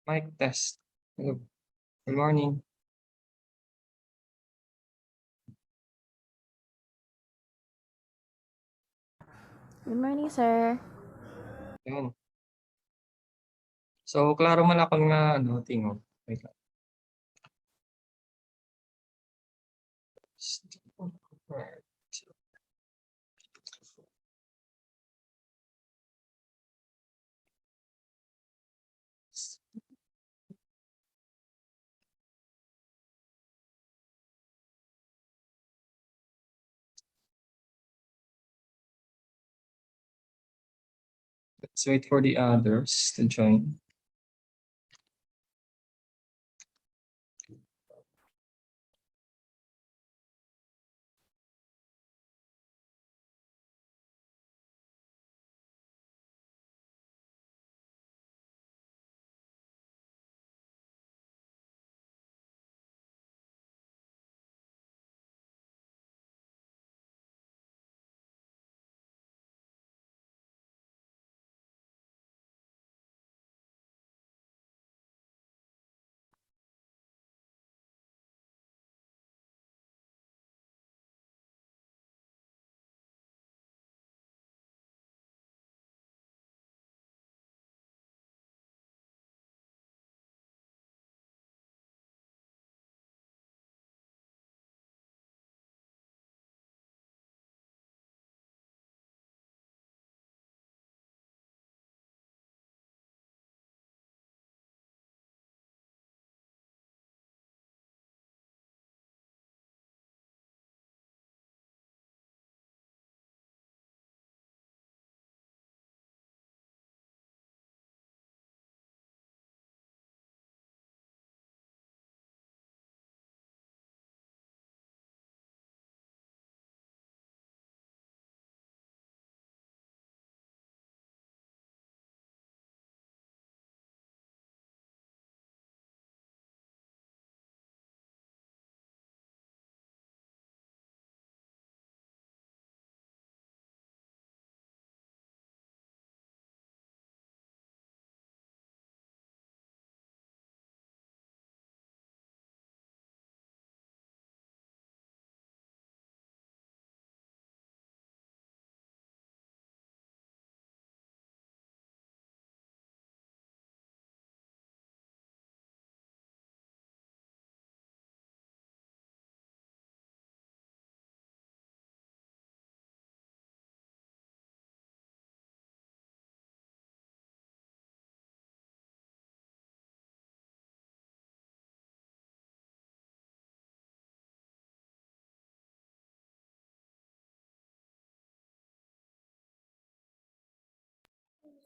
Mic test. Hello. Good morning. Good morning, sir. Yan. So, klaro man ako nga, tingog. Wait lang. Let's wait for the others to join.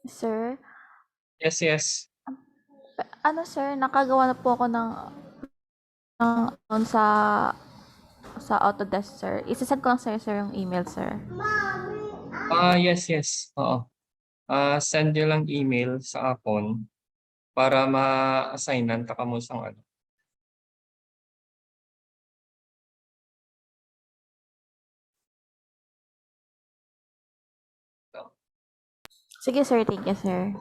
Sir, Yes. sir, nakagawa na po ako ng account sa Autodesk, sir. Isasend ko lang sir, yung email, sir. Yes. Oo. Send nyo lang email sa akon para ma-assignan ta kamo sang ano. Sige, sir. Thank you, sir.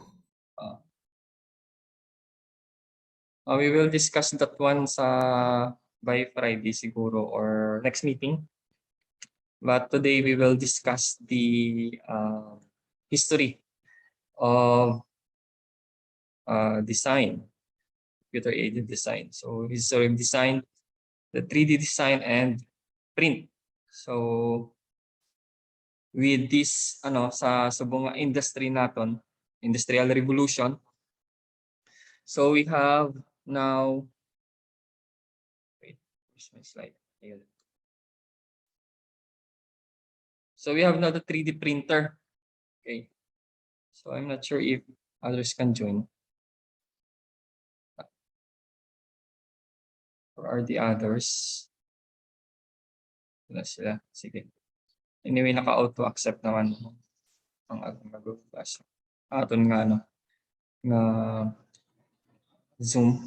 We will discuss that one by Friday siguro or next meeting. But today we will discuss the history of design, computer-aided design. So history of design, the 3D design and print. So with this sa subong industry naton, industrial revolution. So we have now, wait, where's my slide? Ayun. So we have now the 3D printer. Okay. So I'm not sure if others can join. Or are the others? Wala sila. Sige. Anyway, naka-auto accept naman ang mag-class. Aton nga na Zoom.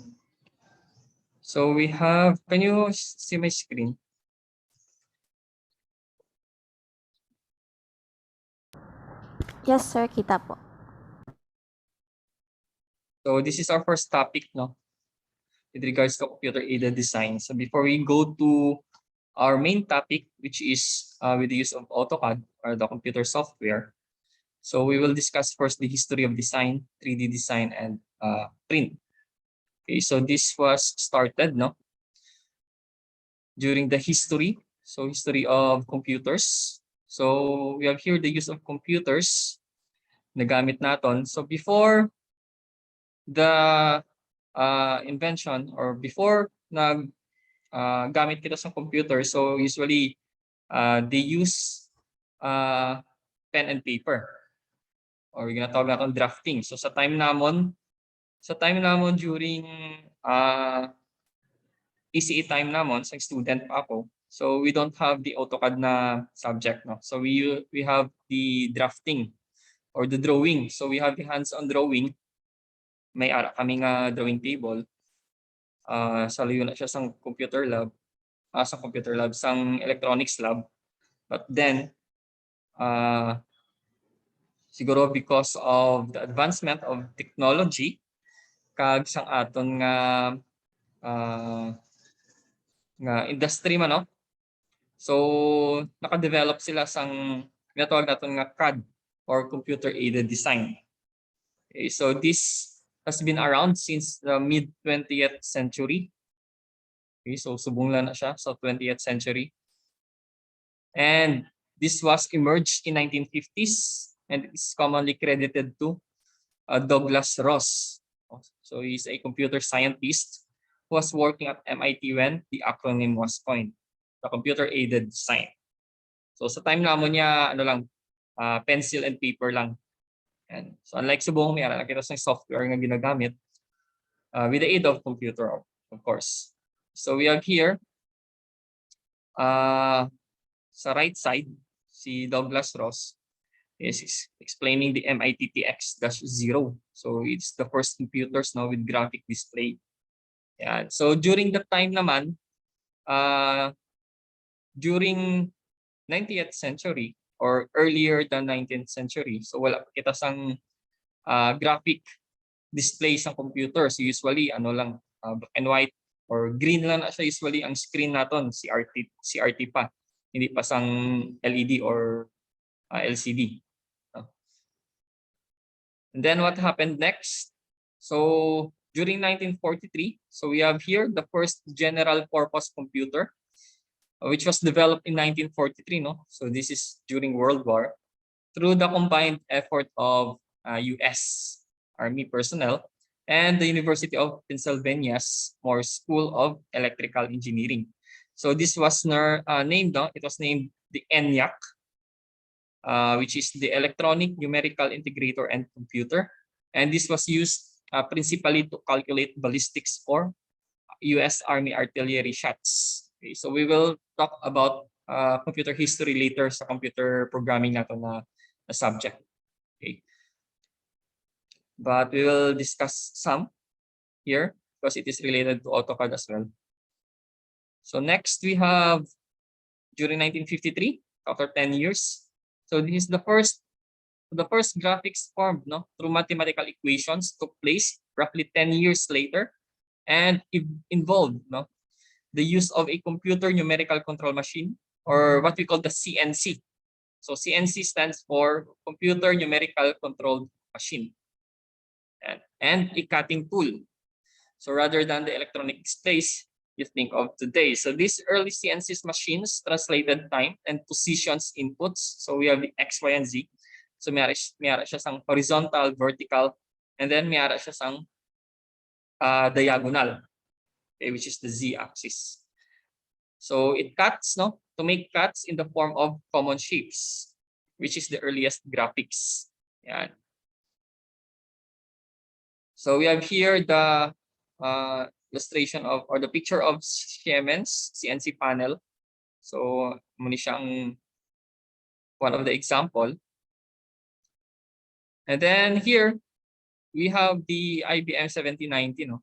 So we have, can you see my screen? Yes, sir. Kita po. So this is our first topic, no, with regards to computer-aided design. So before we go to our main topic, which is with the use of AutoCAD or the computer software, so we will discuss first the history of design, 3D design, and print. Okay, so this was started, no, during the history. So history of computers. So we have here the use of computers na gamit natin. So before the invention or before nag gamit kita sa computer, so usually they use uh, pen and paper or yung ginatawag natin drafting. So sa time namon during ECE time namon sa student pa ako. So we don't have the AutoCAD na subject, no. So we have the drafting or the drawing. So we have the hands-on drawing. May ara kami nga drawing table. Sa layo na siya sa computer lab, sang electronics lab. But then siguro because of the advancement of technology kag sang aton uh, nga industry man, no. So naka-develop sila sang ginatawag naton nga CAD or computer aided design. Okay, so this has been around since the mid 20th century. Okay, so subong lang na siya sa 20th century. And this was emerged in 1950s and is commonly credited to Douglas Ross. So he's a computer scientist who was working at MIT when the acronym was coined, the computer aided design. So sa time namon niya ano lang pencil and paper lang. And so unlike subong may ara nakita sa software nga ginagamit with the aid of computer, of course. So we have here sa right side si Douglas Ross is explaining the MITTX-0. So it's the first computers now with graphic display. Yeah. So during the time naman, during 19th century or earlier than 19th century, so wala pa kita sang graphic display sa computer. So usually ano lang black and white or green lang na siya usually ang screen naton, CRT pa. Hindi pa sang LED or LCD. And then what happened next? So during 1943, so we have here the first general purpose computer, which was developed in 1943. No, so this is during World War, through the combined effort of U.S. Army personnel and the University of Pennsylvania's Morse School of Electrical Engineering. So this was named. No, it was named the ENIAC. Which is the Electronic Numerical Integrator and Computer. And this was used principally to calculate ballistics for US Army artillery shots. Okay, so we will talk about computer history later sa computer programming nato na subject. Okay. But we will discuss some here because it is related to AutoCAD as well. So next we have during 1953, after 10 years, so this is the first graphics formed, no, through mathematical equations took place roughly 10 years later, and it involved, no, the use of a computer numerical control machine or what we call the CNC. So CNC stands for computer numerical controlled machine, and a cutting tool. So rather than the electronic displays you think of today. So these early CNC machines translated time and positions inputs. So we have the X, Y, and Z. So may ara siya sang horizontal, vertical, and then may ara siya sang diagonal, okay, which is the Z axis. So it cuts, no, to make cuts in the form of common shapes, which is the earliest graphics. Yan. So we have here the illustration of or the picture of Siemens CNC panel. So muna siyang one of the example. And then here we have the IBM 7090, no.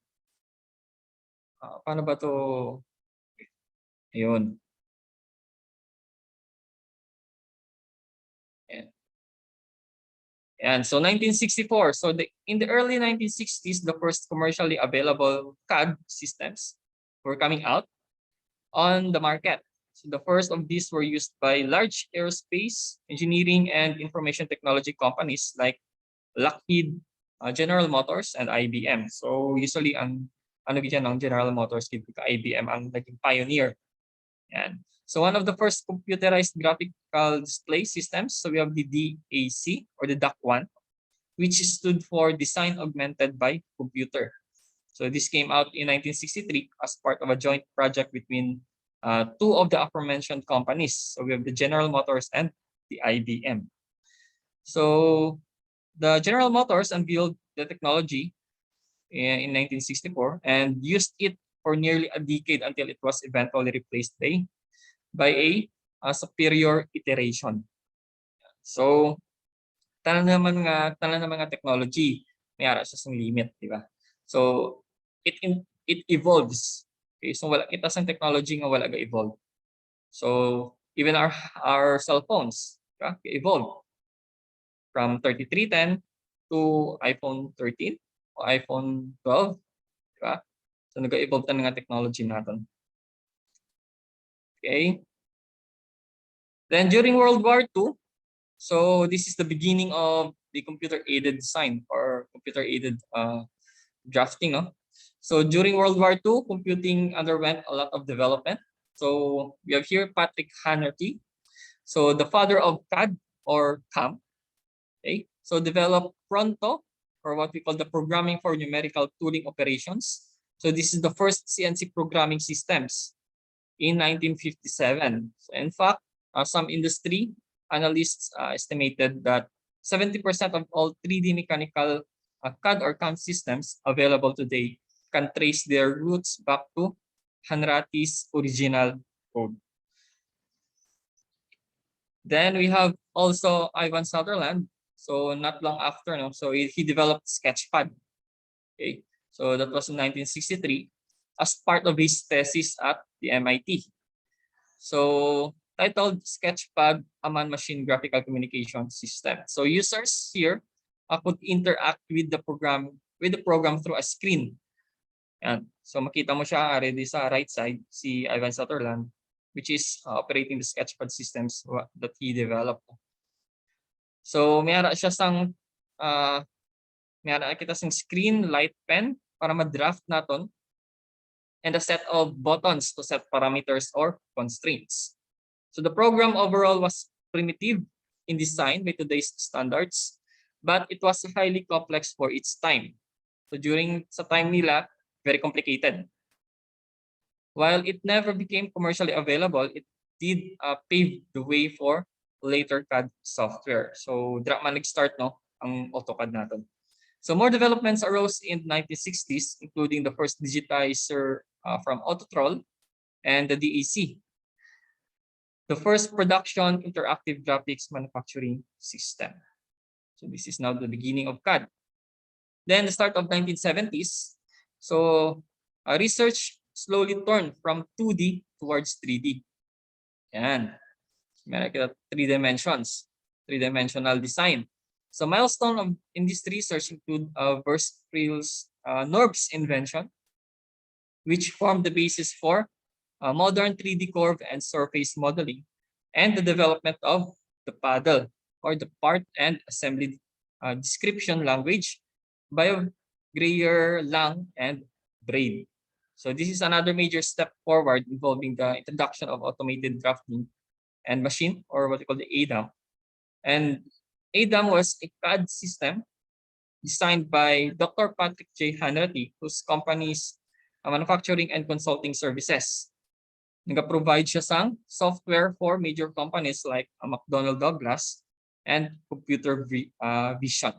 Paano ba to? Ayun. And so 1964, so in the early 1960s, the first commercially available CAD systems were coming out on the market. So the first of these were used by large aerospace, engineering, and information technology companies like Lockheed, General Motors, and IBM. So usually ang General Motors, IBM ang naging pioneer. Yan. So one of the first computerized graphical display systems, so we have the DAC or the DAC1, which stood for Design Augmented by Computer. So this came out in 1963 as part of a joint project between two of the aforementioned companies. So we have the General Motors and the IBM. So the General Motors unveiled the technology in 1964 and used it for nearly a decade until it was eventually replaced by a superior iteration. So tanan naman nga technology may ara siya sang limit, di ba? So it evolves. Okay, so wala kita sang technology nga wala ga-evolve. So even our cell phones, diba? Evolve from 3310 to iPhone 13 o iPhone 12, diba? So nag-evolve ta nga technology natin. Okay. Then during World War II, so this is the beginning of the computer-aided design or computer-aided drafting. No? So during World War II, computing underwent a lot of development. So we have here Patrick Hanratty, so the father of CAD or CAM. Okay, so developed Pronto, or what we call the programming for numerical tooling operations. So this is the first CNC programming systems in 1957. So in fact, some industry analysts estimated that 70% of all 3D mechanical CAD or CAM systems available today can trace their roots back to Hanratty's original code. Then we have also Ivan Sutherland. So not long after, no, so he developed Sketchpad. Okay, so that was in 1963 as part of his thesis at the MIT. So titled Sketchpad, a man-machine graphical communication system. So users here could interact with the program through a screen. And so makita mo siya already sa right side si Ivan Sutherland, which is operating the Sketchpad systems that he developed. So mayara siya sang mayara kita sang screen, light pen para ma-draft naton, and a set of buttons to set parameters or constraints. So the program overall was primitive in design by today's standards, but it was highly complex for its time. So during sa time nila, very complicated. While it never became commercially available, it did pave the way for later CAD software. So dra man nag-start no ang AutoCAD natin. So more developments arose in the 1960s, including the first digitizer from Autotrol and the DAC, the first production interactive graphics manufacturing system. So this is now the beginning of CAD. Then the start of 1970s, so research slowly turned from 2D towards 3D. Yan. Meron kita 3 dimensions, 3-dimensional design. So milestone in this research include Verspril's NURBS invention, which formed the basis for modern 3D curve and surface modeling, and the development of the paddle or the part and assembly description language by Greyer, Lang, and Braid. So this is another major step forward involving the introduction of automated drafting and machine, or what we call the ADAM. And ADAM was a CAD system designed by Dr. Patrick J. Hanratty, whose company's manufacturing and consulting services. Nag-provide siya sang software for major companies like McDonnell Douglas and Computer Vision.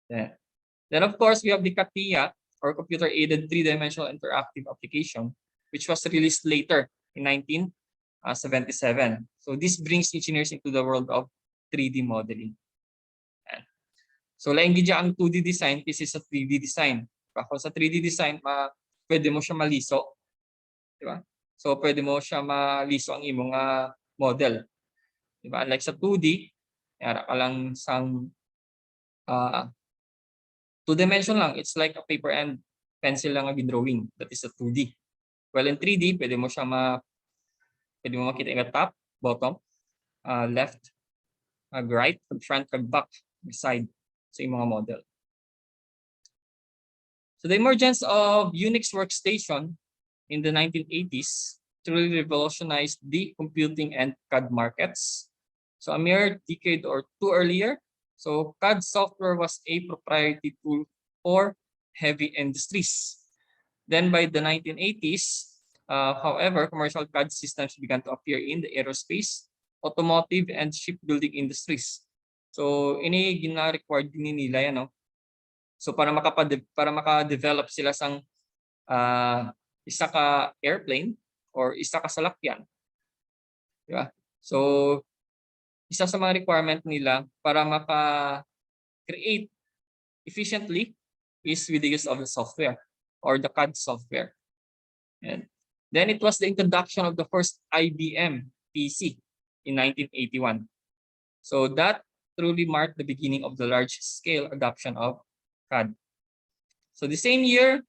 Then of course, we have the CATIA, or Computer-Aided 3-Dimensional Interactive Application, which was released later in 1977. So this brings engineers into the world of 3D modeling. So lain gid ang 2D design kasi sa 3D design. Kung sa 3D design, pwede mo siya maliso. Di ba? So pwede mo siya maliso ang imong model. Di ba? Like sa 2D, yara ka lang sang two-dimension lang. It's like a paper and pencil lang ang drawing. That is a 2D. Well, in 3D, pwede mo makita yung top, bottom, left, right, front, back, side sa yung mga model. So the emergence of Unix workstation in the 1980s truly revolutionized the computing and CAD markets. So a mere decade or two earlier, so CAD software was a proprietary tool for heavy industries. Then by the 1980s, however, commercial CAD systems began to appear in the aerospace, automotive, and shipbuilding industries. So ini gina-required din nila yan, no? So para maka-develop sila sang isa ka airplane or isa ka salakyan. Di ba? So isa sa mga requirement nila para maka-create efficiently is with the use of the software or the CAD software. And then it was the introduction of the first IBM PC in 1981. So that truly marked the beginning of the large-scale adoption of CAD. So the same year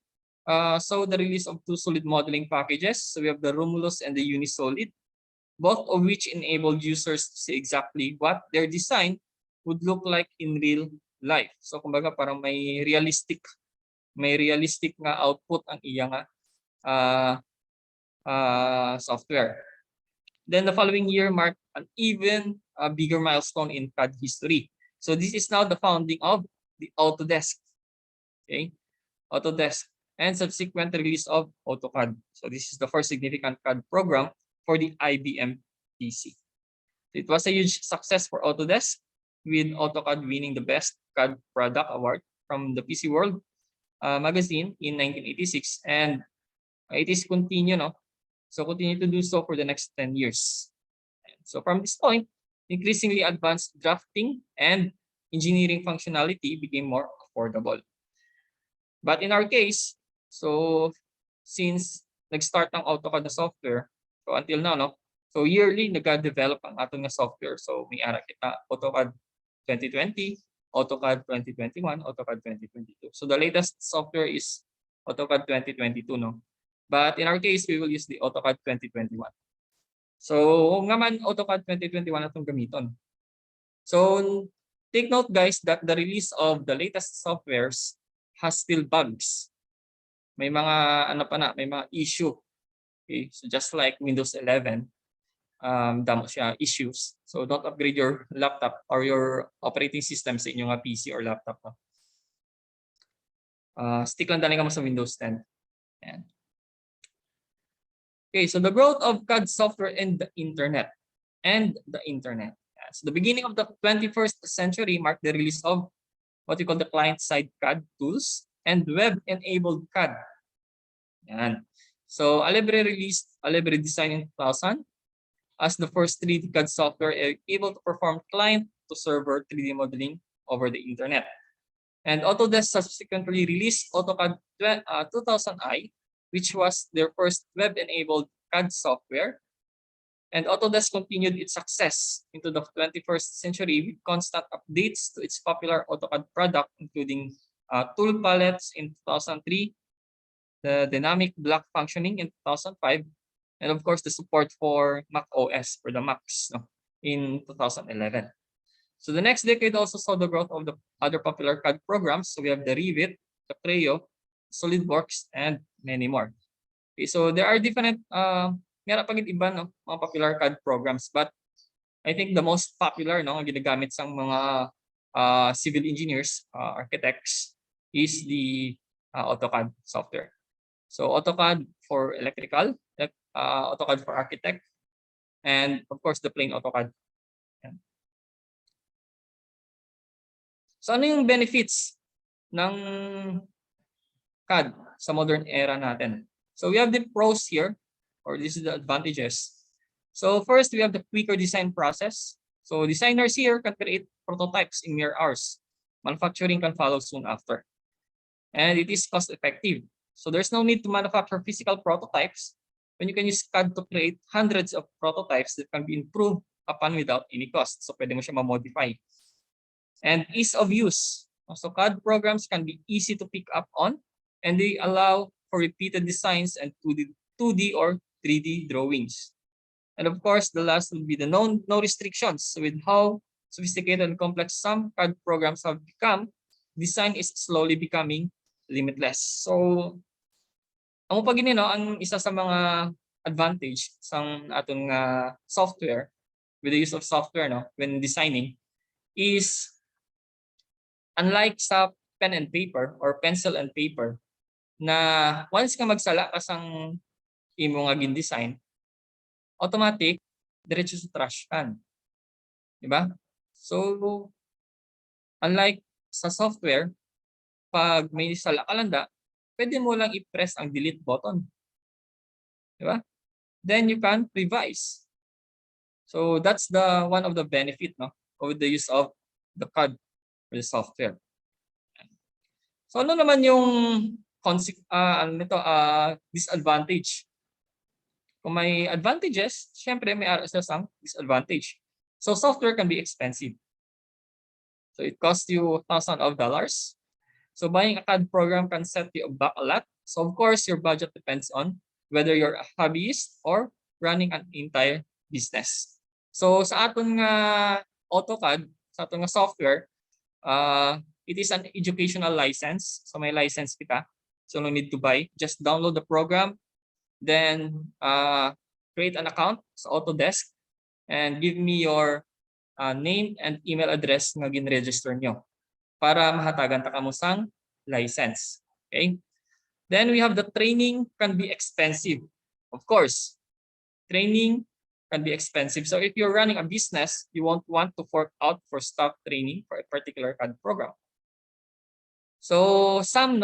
saw the release of two solid modeling packages. So we have the Romulus and the Unisolid, both of which enabled users to see exactly what their design would look like in real life. So kumbaga parang may realistic nga output ang iyang software. Then the following year marked an even bigger milestone in CAD history. So this is now the founding of the Autodesk. Okay, Autodesk and subsequent release of AutoCAD. So this is the first significant CAD program for the IBM PC. It was a huge success for Autodesk, with AutoCAD winning the Best CAD Product Award from the PC World magazine in 1986, and it is continue, no? So continue to do so for the next 10 years. So from this point, increasingly advanced drafting and engineering functionality became more affordable. But in our case, so since nag-start ng AutoCAD na software, so until now, no? So yearly nag-develop ang ating na software. So may ara kita AutoCAD 2020, AutoCAD 2021, AutoCAD 2022. So the latest software is AutoCAD 2022, no? But in our case, we will use the AutoCAD 2021. So nga man AutoCAD 2021 atong gamiton. So take note guys that the release of the latest softwares has still bugs. May mga may mga issue. Okay, so just like Windows 11, damo siya issues. So don't upgrade your laptop or your operating system sa inyong PC or laptop. No? Stick lang dali ka mo sa Windows 10. Ayan. Okay, so the growth of CAD software and the internet. So the beginning of the 21st century marked the release of what we call the client-side CAD tools and web-enabled CAD. Yan. So Alebre released Alebre Design in 2000 as the first 3D CAD software able to perform client-to-server 3D modeling over the internet. And Autodesk subsequently released AutoCAD 2000i, which was their first web-enabled CAD software. And Autodesk continued its success into the 21st century with constant updates to its popular AutoCAD product, including tool palettes in 2003, the dynamic block functioning in 2005, and of course the support for Mac OS for the Macs, no, in 2011. So the next decade also saw the growth of the other popular CAD programs. So we have the Revit, the Creo, SolidWorks, and many more. Okay, so there are different meron pagit iba, no, mga popular CAD programs, but I think the most popular, no, ang ginagamit sa mga civil engineers, architects, is the AutoCAD software. So AutoCAD for electrical, AutoCAD for architect, and of course the plain AutoCAD. Yan. So ano yung benefits ng CAD sa modern era natin? So we have the pros here, or this is the advantages. So first, we have the quicker design process. So designers here can create prototypes in mere hours. Manufacturing can follow soon after. And it is cost effective. So there's no need to manufacture physical prototypes when you can use CAD to create hundreds of prototypes that can be improved upon without any cost. So pwede mo siya ma-modify. And ease of use. So CAD programs can be easy to pick up on, and they allow for repeated designs and 2D or 3D drawings. And of course, the last will be the no restrictions. With how sophisticated and complex some CAD programs have become, design is slowly becoming limitless. So, ang upagini no, ang isa sa mga advantage sang atong software with the use of software no when designing is unlike sa pen and paper or pencil and paper na once ka magsala ka sang imo nga gin-design, automatic diretso sa trash can, di ba? So unlike sa software, pag may sala ka landa, pwede mo lang i-press ang delete button, di ba? Then you can revise. So that's the one of the benefit no of the use of the CAD or the software. So ano naman yung disadvantage? Kung may advantages, syempre may isang disadvantage. So software can be expensive. So it costs you thousands of dollars. So buying a CAD program can set you back a lot. So of course, your budget depends on whether you're a hobbyist or running an entire business. So sa aton nga AutoCAD, sa aton nga software, it is an educational license. So may license kita. So no need to buy. Just download the program, then create an account sa Autodesk and give me your name and email address nga gin-register nyo para mahatagan ta kamo sang license. Okay? Then we have the training can be expensive. Of course, training can be expensive. So if you're running a business, you won't want to fork out for staff training for a particular CAD program. So some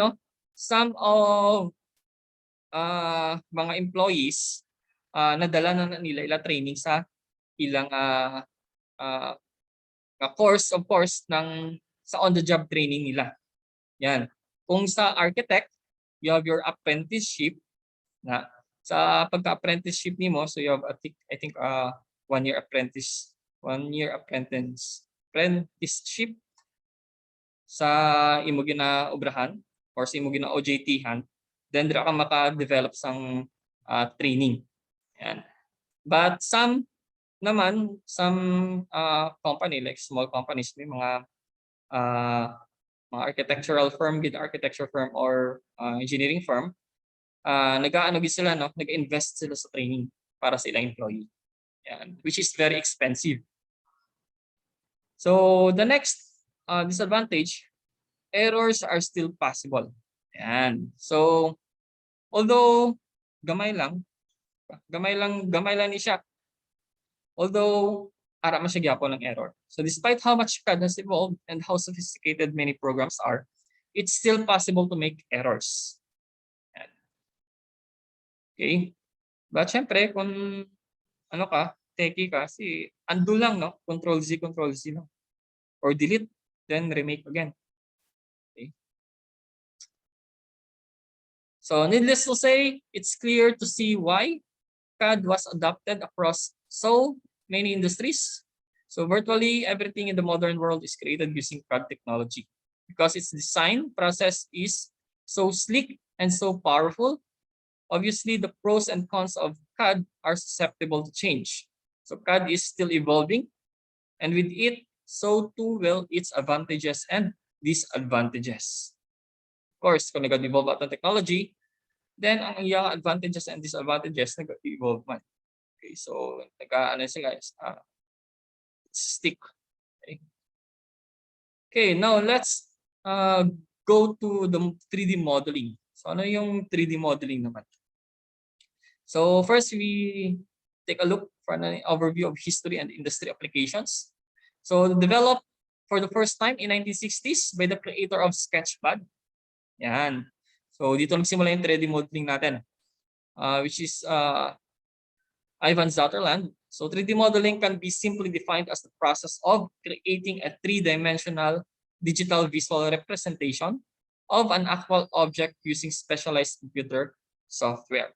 of mga employees nadala na nila ila training sa ilang course of course ng sa on the job training nila. Yan. Kung sa architect, you have your apprenticeship na sa pagka-apprenticeship nimo, so you have I think 1 year apprenticeship sa imo ginaobrahan or sa imo gina-OJT-han, then dira ka maka-develop sang training. Yan. But some company like small companies, may mga architectural firm, or engineering firm, nag-aano sila no, nag-invest sila sa training para sa ilang employee. Yan, which is very expensive. So the next disadvantage, errors are still possible. Yan. So although gamay lang ni siya. Although ara man siya gyapon ng error. So despite how much CAD has evolved and how sophisticated many programs are, it's still possible to make errors. Yan. Okay? But syempre kung ano ka, techie ka, si undo lang no, control Z no. Or delete, then remake again. Okay? So needless to say, it's clear to see why CAD was adopted across so many industries. So virtually everything in the modern world is created using CAD technology because its design process is so sleek and so powerful. Obviously, the pros and cons of CAD are susceptible to change. So CAD is still evolving, and with it, so too will its advantages and disadvantages. Of course, kung nag-evolve ang technology, then ang iyang advantages and disadvantages nag-evolve man. Okay, so stick. Okay, now let's go to the 3D modeling. So ano yung 3D modeling naman? So first we take a look for an overview of history and industry applications. So developed for the first time in 1960s by the creator of Sketchpad. Yan. So dito nagsimula yung 3D modeling natin, which is Ivan Zutterland. So 3D modeling can be simply defined as the process of creating a three-dimensional digital visual representation of an actual object using specialized computer software.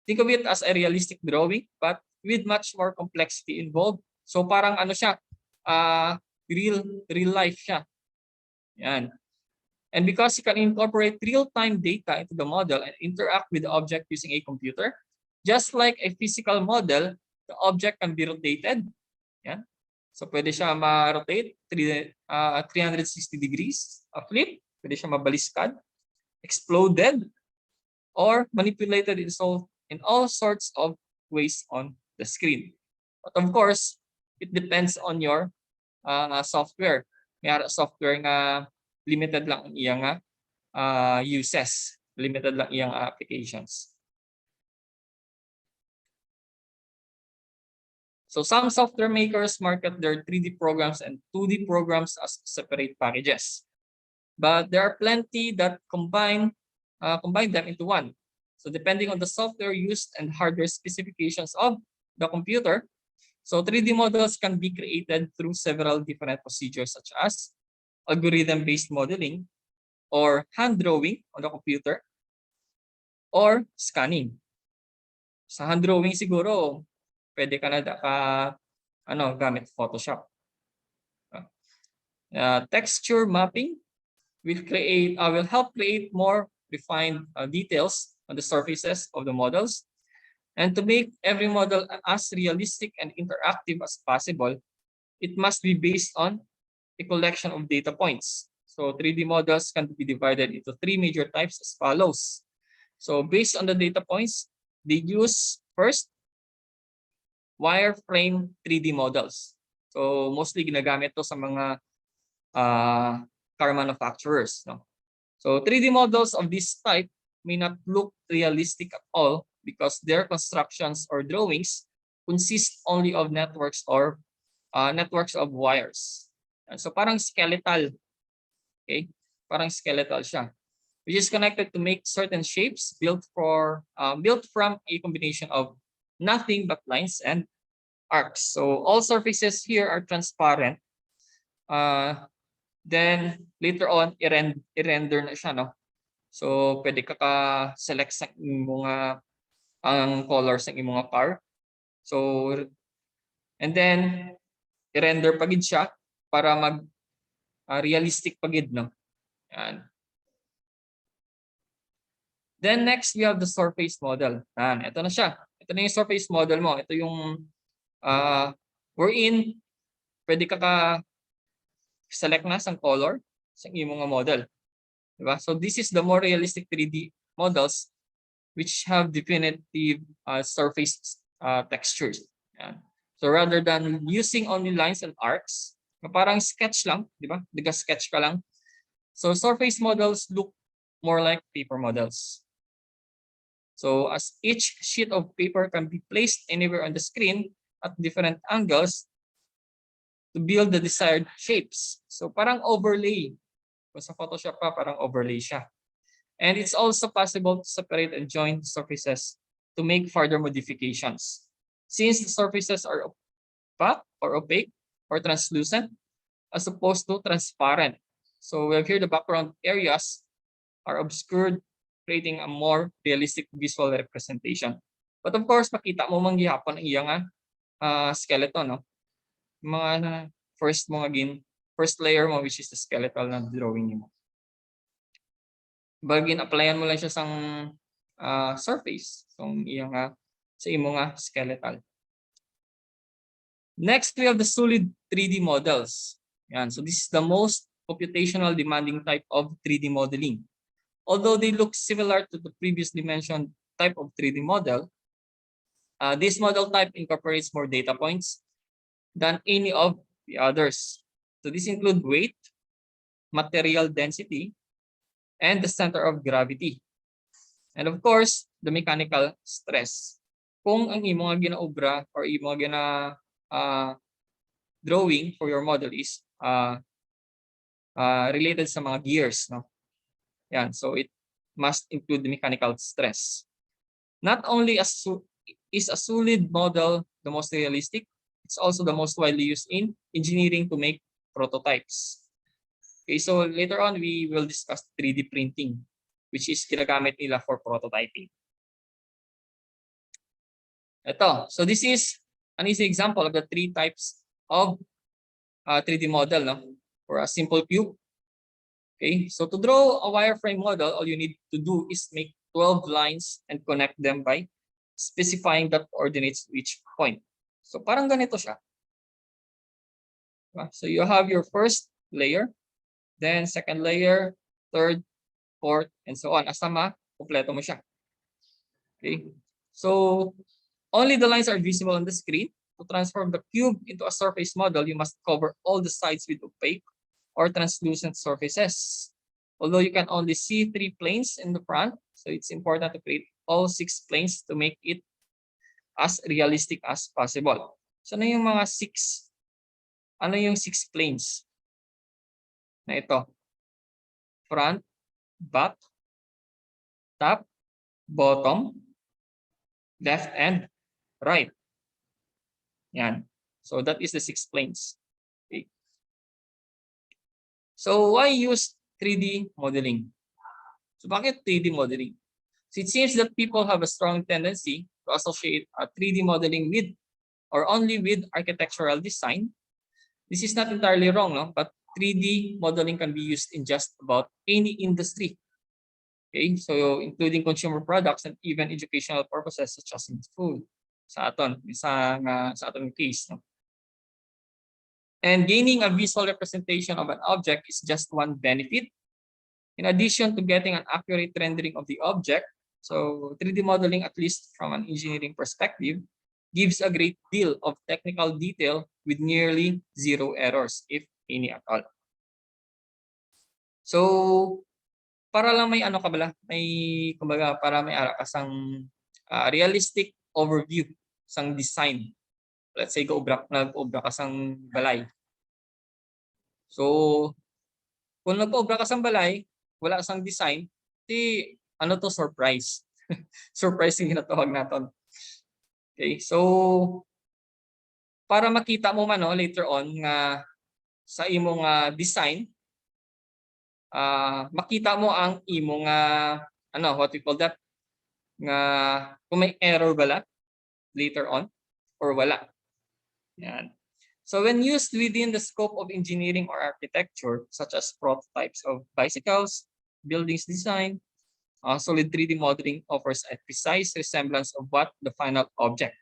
Think of it as a realistic drawing but with much more complexity involved. So parang ano siya, real life siya. Yan. And because you can incorporate real-time data into the model and interact with the object using a computer, just like a physical model, the object can be rotated. Yan. So pwede siya ma-rotate 360 degrees, a flip, pwede siya mabaliskad, exploded, or manipulated in all sorts of ways on the screen. But of course, it depends on your software. May software nga limited lang ang iyang uses, limited lang iyang applications. So some software makers market their 3D programs and 2D programs as separate packages. But there are plenty that combine them into one. So depending on the software used and hardware specifications of the computer, so 3D models can be created through several different procedures such as algorithm-based modeling or hand drawing on the computer or scanning. Sa hand drawing siguro, pwede ka na gamit Photoshop. Texture mapping will help create more refined details on the surfaces of the models. And to make every model as realistic and interactive as possible, it must be based on a collection of data points. So 3D models can be divided into 3 major types as follows. So based on the data points, they use first wireframe 3D models. So mostly ginagamit to sa mga car manufacturers. No? So 3D models of this type may not look realistic at all because their constructions or drawings consist only of networks or networks of wires. And so parang skeletal. Okay? Parang skeletal siya. Which is connected to make certain shapes built from a combination of nothing but lines and arcs. So all surfaces here are transparent. Then later on, i-render na siya, no? So pwede ka select sa mga ang colors ng mga car. So and then i-render pagid siya para mag realistic pagid, no? Yan. Then next, we have the surface model. Ito na siya. Ito na yung surface model mo. Ito yung wherein pwede ka select na sang color sa imong model. Diba? So this is the more realistic 3D models which have definitive surface textures. Yan. So rather than using only lines and arcs, parang sketch lang, di ba? Diga-sketch ka lang. So surface models look more like paper models. So as each sheet of paper can be placed anywhere on the screen at different angles to build the desired shapes. So parang overlay. Kung sa Photoshop pa, parang overlay siya. And it's also possible to separate and join surfaces to make further modifications. Since the surfaces are opaque or translucent as opposed to transparent. So we have here the background areas are obscured, creating a more realistic visual representation. But of course, makita mo man gihapon ang iyang skeleton, no? Mga first layer mo, which is the skeletal na drawing mo. Bagin applyan mo lang siya sang surface, sa imo nga skeletal. Next, we have the solid 3D models. Yan. So this is the most computational demanding type of 3D modeling. Although they look similar to the previously mentioned type of 3D model, this model type incorporates more data points than any of the others. So these include weight, material density, and the center of gravity. And of course, the mechanical stress. Kung ang imong ginaobra or imong drawing for your model is related sa mga gears, no? Yan, so it must include the mechanical stress. Not only is a solid model the most realistic, it's also the most widely used in engineering to make prototypes. Okay, so later on we will discuss 3D printing, which is ginagamit nila for prototyping. Ito, so this is an easy example of the 3 types of 3D model, no? For a simple cube, Okay, so to draw a wireframe model, all you need to do is make 12 lines and connect them by specifying the coordinates to each point. So parang ganito siya. So you have your first layer, then second layer, third, fourth, and so on. Hasta ma-kompleto mo siya. Okay, so only the lines are visible on the screen. To transform the cube into a surface model, you must cover all the sides with opaque or translucent surfaces. Although you can only see 3 planes in the front, so it's important to create all 6 planes to make it as realistic as possible. So ano yung mga 6? Ano yung 6 planes? Na ito. Front, back, top, bottom, left, and right. Yan. So that is the 6 planes. Okay. So why use 3D modeling? So bakit 3D modeling? So it seems that people have a strong tendency to associate 3D modeling with or only with architectural design. This is not entirely wrong, no? But 3D modeling can be used in just about any industry. Okay, so including consumer products and even educational purposes such as in food. Sa aton case, no? And gaining a visual representation of an object is just one benefit. In addition to getting an accurate rendering of the object, so 3D modeling, at least from an engineering perspective, gives a great deal of technical detail with nearly zero errors, if any at all. So, para lang may ano ka bala, may kumbaga para may ara ka sang realistic overview sang design. Let's say nag-obra ka sang balay. So, kung nag-obra ka sang balay, wala sang design, di ano to, surprise. Surprise yung ginatawag naton. Okay, so para makita mo man no, later on nga sa imong design, makita mo ang imong ano, what we call that, nga kung may error bala later on or wala. Yan. So when used within the scope of engineering or architecture, such as prototypes of bicycles, buildings design, solid 3D modeling offers a precise resemblance of what the final object.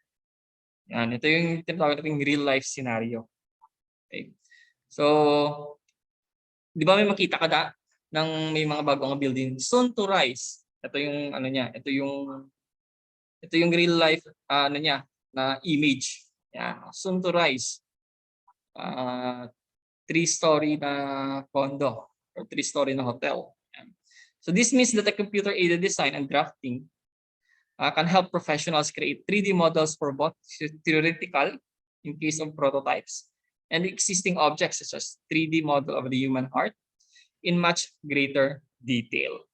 Yan, ito yung tinatawag nating real life scenario. Okay. So, di ba may makita ka ng may mga bagong building soon to rise. Ito yung ano niya, ito yung real life ano niya na image. Yan, soon to rise. 3-story na condo or 3-story na hotel. Yan. So this means that the computer aided design and drafting can help professionals create 3D models for both theoretical in case of prototypes and existing objects such as 3D model of the human heart in much greater detail.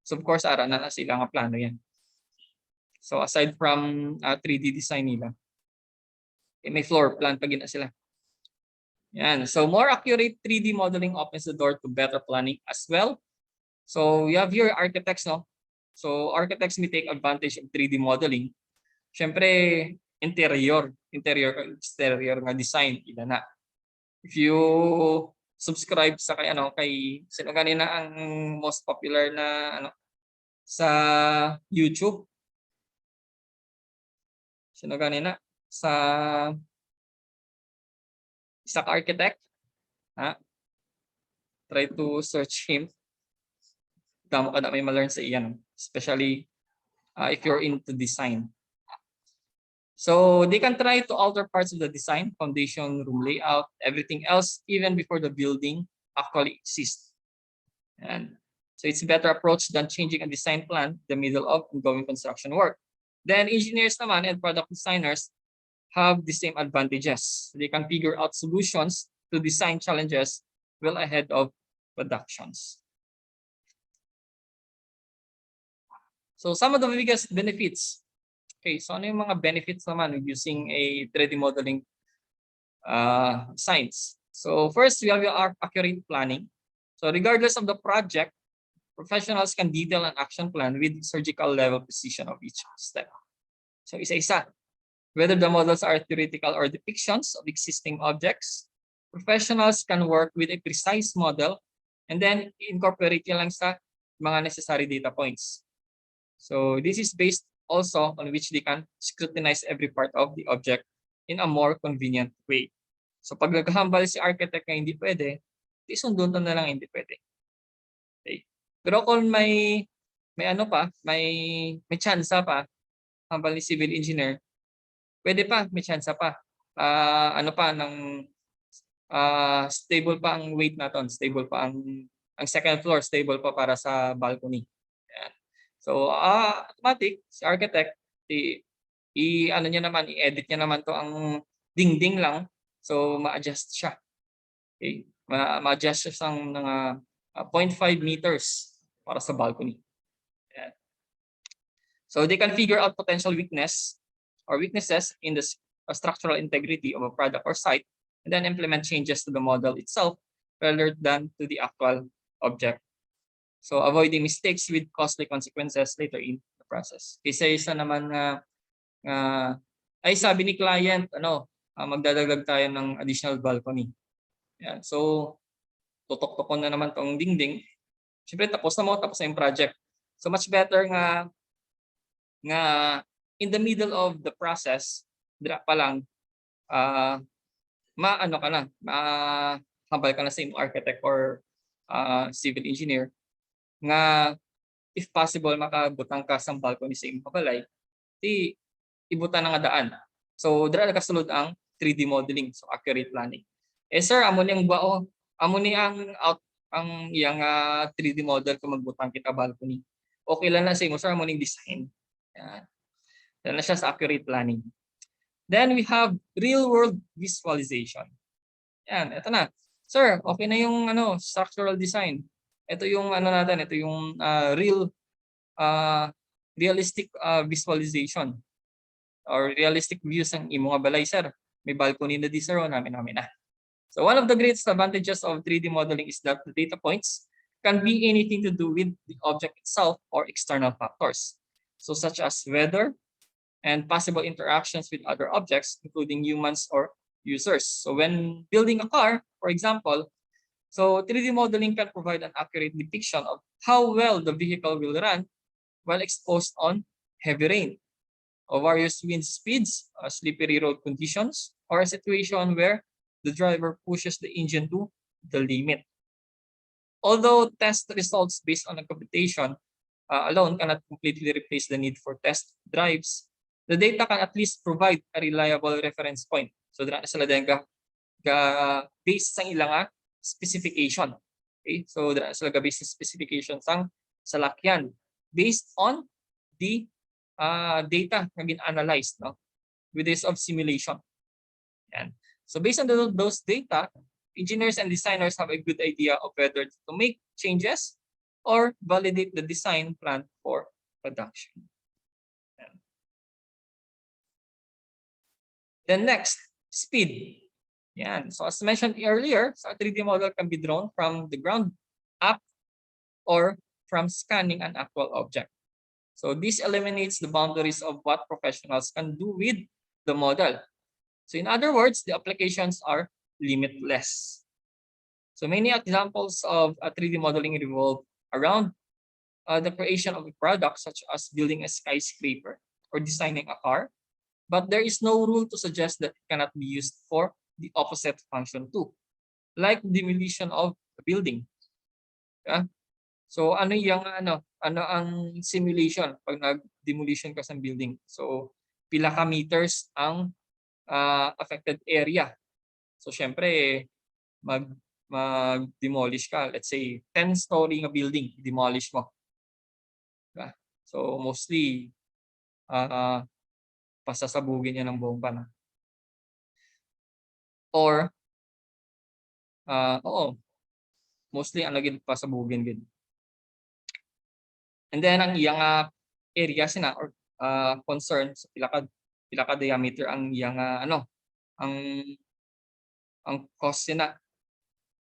So of course, ara na sila nga plano yan. So aside from 3D design nila, may floor plan pa gina sila. Yan. So more accurate 3D modeling opens the door to better planning as well. So we have here architects, no? So architects may take advantage of 3D modeling. Siyempre, exterior nga design ila na. If you subscribe sa kay sino ganina ang most popular na ano sa YouTube? Sino ganina sa isa ka architect? Try to search him. Damo ka na may ma-learn sa iyan, especially if you're into design. So they can try to alter parts of the design, foundation, room layout, everything else, even before the building actually exists. And so it's a better approach than changing a design plan in the middle of ongoing construction work. Then engineers naman and product designers have the same advantages. They can figure out solutions to design challenges well ahead of productions. So some of the biggest benefits. Okay, so ano yung mga benefits naman of using a 3D modeling science? So first, we have your accurate planning. So regardless of the project, professionals can detail an action plan with surgical level precision of each step. So isa-isa. Whether the models are theoretical or depictions of existing objects, professionals can work with a precise model And then incorporate yan lang sa mga necessary data points. So this is based also on which they can scrutinize every part of the object in a more convenient way. So pag naghahambal si architect na hindi pwede, isundon na lang hindi pwede. Okay. Pero kung may ano pa, may chance pa hambal ni civil engineer, pwede pa, may chance pa. Ano pa ng stable pa ang weight naton, stable pa ang second floor, stable pa para sa balcony. Yan. So automatic si architect ano niya naman, i-edit niya naman to ang dingding lang. So ma-adjust siya. Okay? Ma-adjust siya ng mga 0.5 meters para sa balcony. Yan. So they can figure out potential weaknesses in the structural integrity of a product or site, and then implement changes to the model itself rather than to the actual object. So avoiding mistakes with costly consequences later in the process. Kasi isa naman na ay sabi ni client, magdadagdag tayo ng additional balcony. Yan. So tutok-tokon na naman tong dingding. Siyempre tapos na yung project. So much better nga in the middle of the process, dira pa lang, maano ka na, mahambal ka na sa imong architect or civil engineer nga if possible makabutang ka sa balcony sa imong balay, di ibutan na nga daan. So dira nakasulod ang 3D modeling, so accurate planning. Sir, amo ni ang iyang 3D model kung magbutang kita balcony. Okay lang na sa imo, sir, amo ning design. Yan. Yan na siya sa accurate planning. Then we have real world visualization. Yan, ito na. Sir, okay na yung structural design. Ito yung natin, ito yung realistic visualization or realistic views ng imong balay, sir. May balcony na di, sir, namin na. So one of the greatest advantages of 3D modeling is that the data points can be anything to do with the object itself or external factors. So such as weather and possible interactions with other objects, including humans or users. So when building a car, for example, so 3D modeling can provide an accurate depiction of how well the vehicle will run while exposed on heavy rain, or various wind speeds, slippery road conditions, or a situation where the driver pushes the engine to the limit. Although test results based on a computation alone cannot completely replace the need for test drives, the data can at least provide a reliable reference point. So dira na sila din based sa ilang specification. Okay? So dira na sila based sa specification sang salakyan based on the data na gin-analyzed, no? With this of simulation. Yan. So based on those data, engineers and designers have a good idea of whether to make changes or validate the design plan for production. Yan. Then next, speed. Yan. So as mentioned earlier, so a 3D model can be drawn from the ground up or from scanning an actual object. So this eliminates the boundaries of what professionals can do with the model. So in other words, the applications are limitless. So many examples of 3D modeling revolve around the creation of a product, such as building a skyscraper or designing a car. But there is no rule to suggest that it cannot be used for the opposite function too, like demolition of a building. Yeah? So ano ang simulation pag nag-demolition ka sa building? So pila ka meters ang affected area. So syempre mag-demolish ka, let's say 10-story nga building, demolish mo. Diba? So mostly pasasabugin niya ng bomba na. Or mostly ang naging pasabugin gid. And then ang iyang area sina or concern sa pila ka diameter ang iyang ang cost sina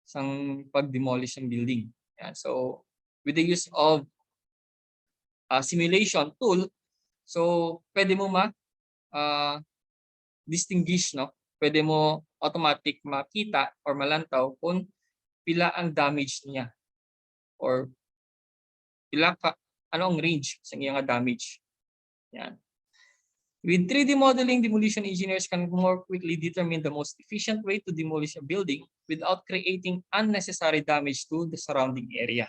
sang pag-demolish ng building. Yan. So with the use of simulation tool, so pwede mo distinguish, no? Pwede mo automatic makita or malantaw kung pila ang damage niya or pila ka, ano ang range sa iyang damage. Yan. With 3D modeling, demolition engineers can more quickly determine the most efficient way to demolish a building without creating unnecessary damage to the surrounding area.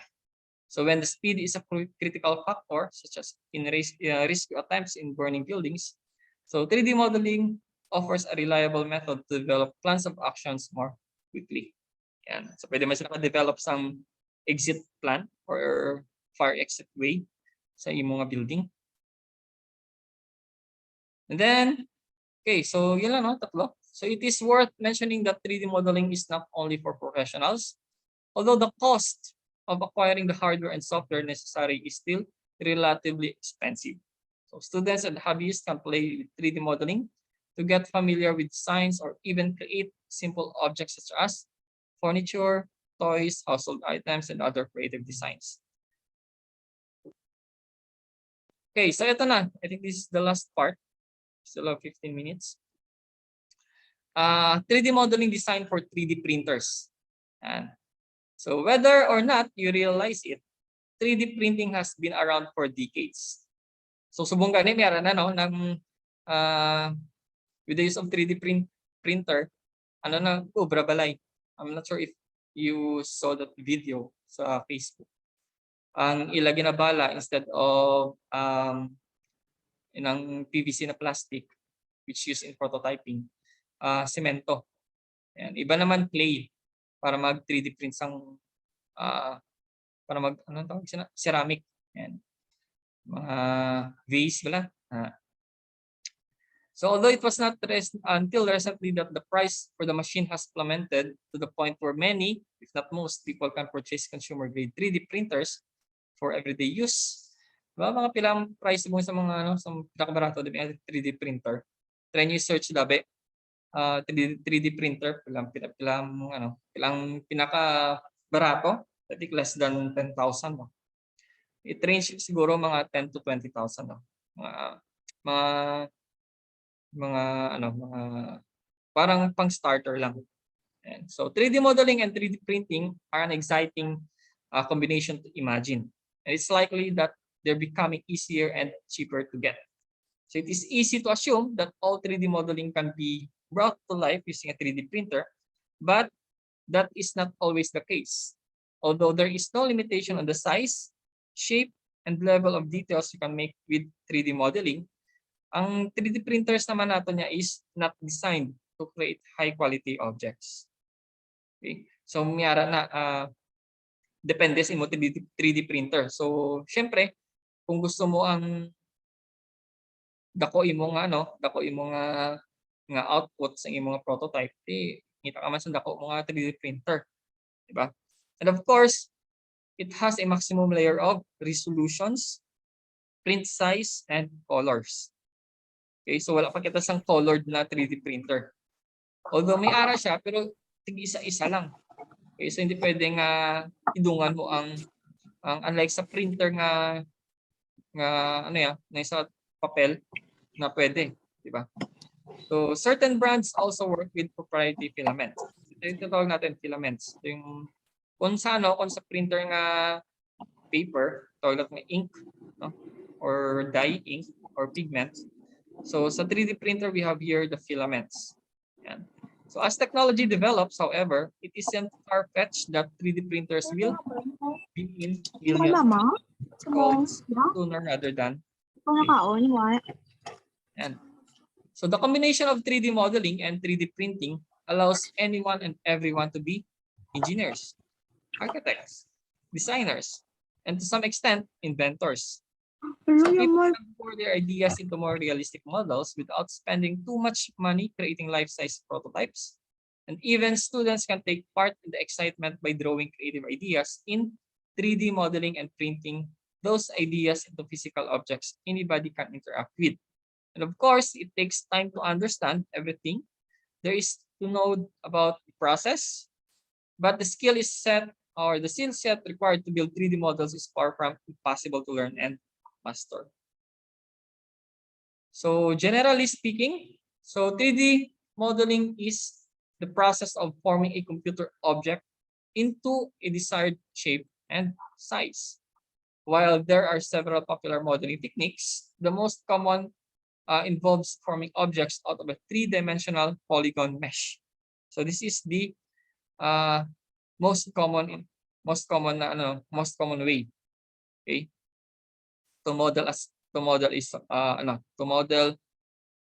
So when the speed is a critical factor, such as in rescue attempts in burning buildings, so 3D modeling offers a reliable method to develop plans of actions more quickly. Yan. So pwede man sila develop some exit plan or fire exit way sa imong mga building. And then, okay, so yun lang, no? Tatlo. So it is worth mentioning that 3D modeling is not only for professionals, although the cost of acquiring the hardware and software necessary is still relatively expensive. So students and hobbyists can play with 3D modeling to get familiar with designs or even create simple objects such as furniture, toys, household items, and other creative designs. Okay, so ito na. I think this is the last part. Still have 15 minutes. 3D modeling design for 3D printers. And so whether or not you realize it, 3D printing has been around for decades. So subong gani meron na no ng with the use of 3D printer, ano na obra balay. I'm not sure if you saw that video sa Facebook. Ang ila ginabala instead of inang PVC na plastic which used in prototyping, semento. Ayan. Iba naman clay para mag 3D print sang para mag ano tawag ceramic. Ayan. Mga vase wala. So although it was not until recently that the price for the machine has plummeted to the point where many, if not most, people can purchase consumer grade 3D printers for everyday use. Diba, mga pilang price mo sa mga ano, sa pinakabarato din 3D printer. Try nyo search dabi. 3D printer pilang pinaka barato, I think less than 10,000 no. It range siguro mga 10 to 20,000 no. Mga parang pang starter lang. And so 3D modeling and 3D printing are an exciting combination to imagine. And it's likely that they're becoming easier and cheaper to get. So it is easy to assume that all 3D modeling can be brought to life using a 3D printer, but that is not always the case. Although there is no limitation on the size, shape, and level of details you can make with 3D modeling, ang 3D printers naman nato niya is not designed to create high quality objects. Okay? So miyara na depende sa imo 3D printer. So syempre, kung gusto mo ang dako imo nga output sa imong mga prototype, kita ka man sa dako mga 3D printer, di ba? And of course, it has a maximum layer of resolutions, print size, and colors. Okay, so wala pa kita sang colored na 3D printer. Although may ara siya, pero tig isa-isa lang. Okay, so hindi pwedeng idungan mo ang unlike sa printer nga ano ya, na sa papel na pwede, di ba? So certain brands also work with proprietary filaments. Ito tawag natin filaments. Ito yung kung sa printer nga paper, tawag natin ink, no? Or dye ink or pigment. So sa 3D printer we have here the filaments. Yan. So as technology develops, however, it isn't far-fetched that 3D printers will be in millions sooner rather than and so the combination of 3D modeling and 3D printing allows anyone and everyone to be engineers, architects, designers, and to some extent, inventors. So people can pour their ideas into more realistic models without spending too much money creating life-size prototypes. And even students can take part in the excitement by drawing creative ideas in 3D modeling and printing those ideas into physical objects anybody can interact with. And of course, it takes time to understand everything there is to know about the process, but the skill set required to build 3D models is far from impossible to learn and master. So generally speaking, 3D modeling is the process of forming a computer object into a desired shape and size. While there are several popular modeling techniques, the most common involves forming objects out of a three-dimensional polygon mesh. So this is the uh, most common most common way, okay, to model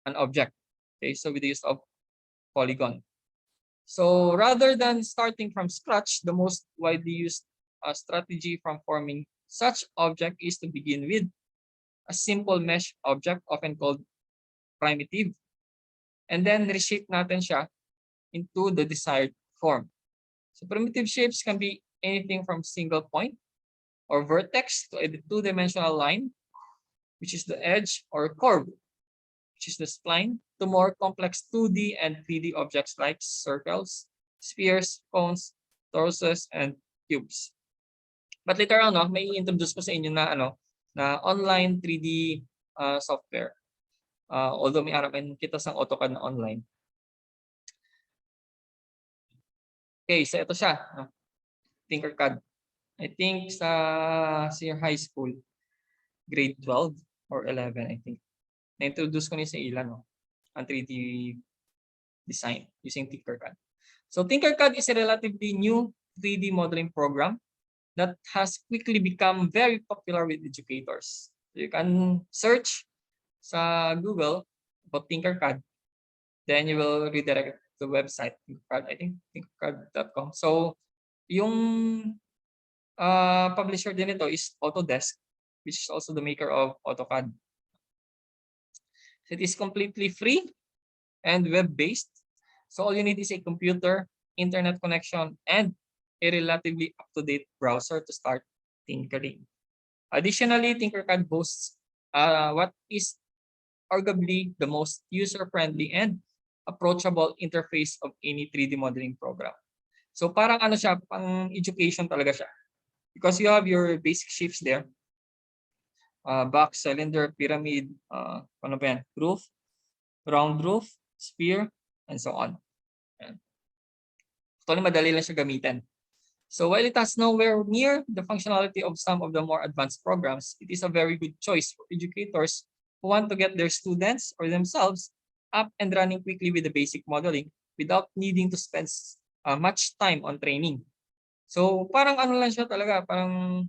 an object. Okay, so with the use of polygon. So rather than starting from scratch, the most widely used strategy from forming such object is to begin with a simple mesh object, often called primitive, and then reshape natin siya into the desired form. So primitive shapes can be anything from single point or vertex to a two-dimensional line, which is the edge, or curve, which is the spline, to more complex 2D and 3D objects like circles, spheres, cones, torsos, and cubes. But later on, may introduce ko sa inyo na na online 3D software. Although may harapan kita sa AutoCAD na online. Okay, so ito siya, Tinkercad. I think sa senior high school, grade 12 or 11, I think. Na-introduce ko ni sa ilan, ang 3D design using Tinkercad. So Tinkercad is a relatively new 3D modeling program that has quickly become very popular with educators. So you can search sa Google about Tinkercad, then you will redirect the website, Tinkercad, I think tinkercad.com. So yung publisher din ito is Autodesk, which is also the maker of AutoCAD. It is completely free and web-based. So all you need is a computer, internet connection, and a relatively up-to-date browser to start tinkering. Additionally, Tinkercad boasts what is arguably the most user-friendly and approachable interface of any 3D modeling program. So parang siya, pang education talaga siya. Because you have your basic shapes there. Box, cylinder, pyramid, ano ba yan? Roof, round roof, sphere, and so on. Actually, madali lang siya gamitin. So while it has nowhere near the functionality of some of the more advanced programs, it is a very good choice for educators who want to get their students or themselves up and running quickly with the basic modeling without needing to spend much time on training. So parang lang siya talaga, parang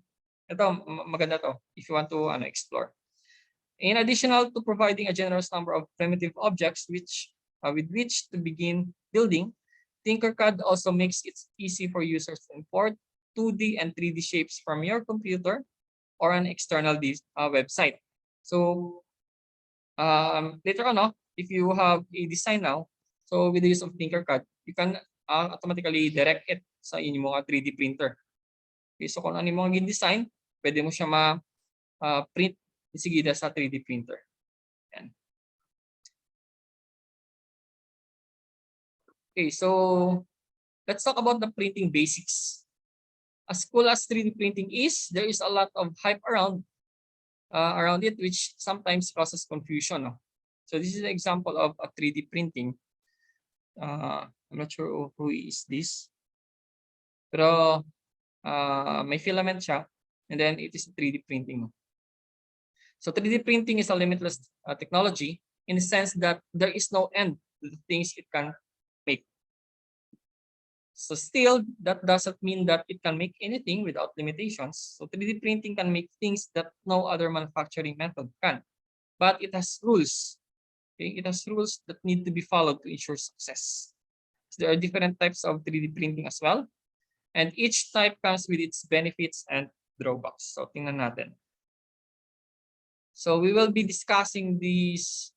ito, maganda to if you want to explore. In addition to providing a generous number of primitive objects with which to begin building, Tinkercad also makes it easy for users to import 2D and 3D shapes from your computer or an external website. So later on, if you have a design now, so with the use of Tinkercad, you can automatically direct it sa inyong mga 3D printer. Okay, so kung ano yung mga design, pwede mo siya ma-print isigida sa 3D printer. Yan. Okay, so let's talk about the printing basics. As cool as 3D printing is, there is a lot of hype around it, which sometimes causes confusion. So this is an example of a 3D printing. I'm not sure who is this. Pero may filament siya, and then it is 3D printing. So 3D printing is a limitless technology in the sense that there is no end to the things it can make. So still, that doesn't mean that it can make anything without limitations. So 3D printing can make things that no other manufacturing method can. But it has rules. Okay? It has rules that need to be followed to ensure success. So there are different types of 3D printing as well. And each type comes with its benefits and drawbacks. So tingnan natin. So we will be discussing these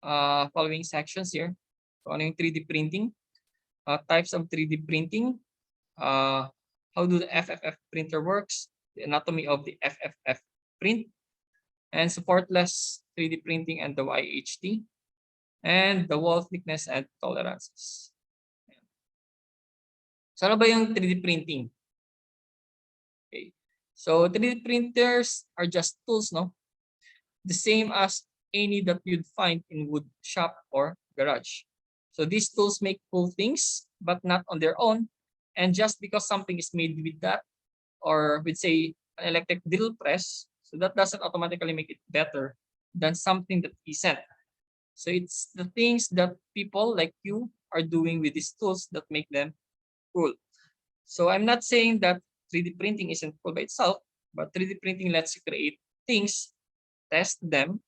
following sections here. So ano yung 3D printing, types of 3D printing, how do the FFF printer works, the anatomy of the FFF print, and supportless 3D printing and the YHT, and the wall thickness and tolerances. So ano ba yung 3D printing? Okay. So 3D printers are just tools, the same as any that you'd find in wood shop or garage. So these tools make cool things, but not on their own. And just because something is made with that or we'd say an electric drill press, so that doesn't automatically make it better than something that isn't. So it's the things that people like you are doing with these tools that make them cool. So I'm not saying that 3D printing isn't cool by itself, but 3D printing lets you create things, test them,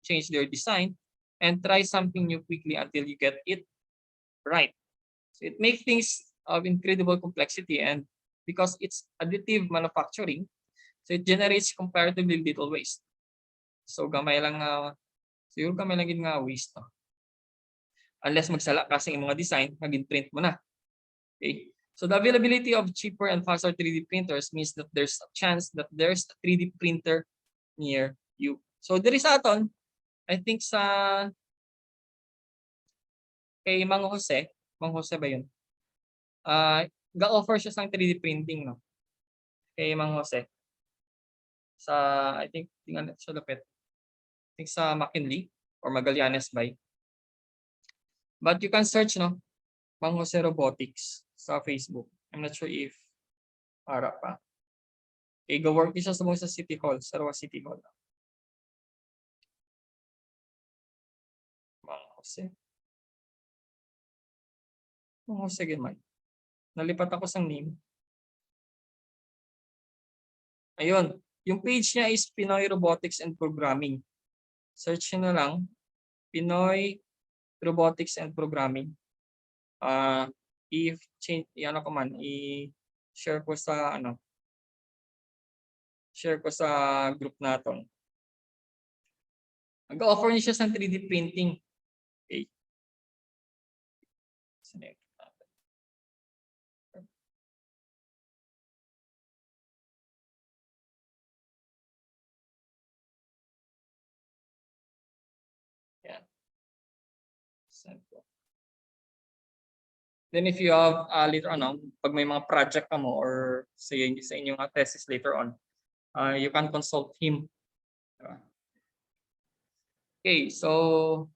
change their design, and try something new quickly until you get it right. So it makes things of incredible complexity, and because it's additive manufacturing, so it generates comparatively little waste. So gamay lang siguro gamay lang gid nga waste, no? Unless magsala ka sa imong mga design, mag-print mo na. Okay? So the availability of cheaper and faster 3D printers means that there's a chance that there's a 3D printer near you. So there is aton, I think sa kay Mang Jose ba yun? Ga-offer siya sang 3D printing, no? Kay Mang Jose. Sa, I think, tingnan siya lapit. I think sa McKinley or Magallanes Bay. But you can search, no? Mang Jose Robotics sa Facebook. I'm not sure if para pa. Okay, go-work siya sa City Hall, sa Rawa City Hall. Mang Jose. Mang Jose Gemay. Nalipat ako sa name. Ayun. Yung page niya is Pinoy Robotics and Programming. Search nyo na lang. Pinoy Robotics and Programming. Ano ko man, i-share ko sa share ko sa group natin. Nag-offer niya siya sa 3D printing. Okay. Yeah. Then if you have later on, pag may mga project ka mo or sa inyong thesis later on, you can consult him. Okay, so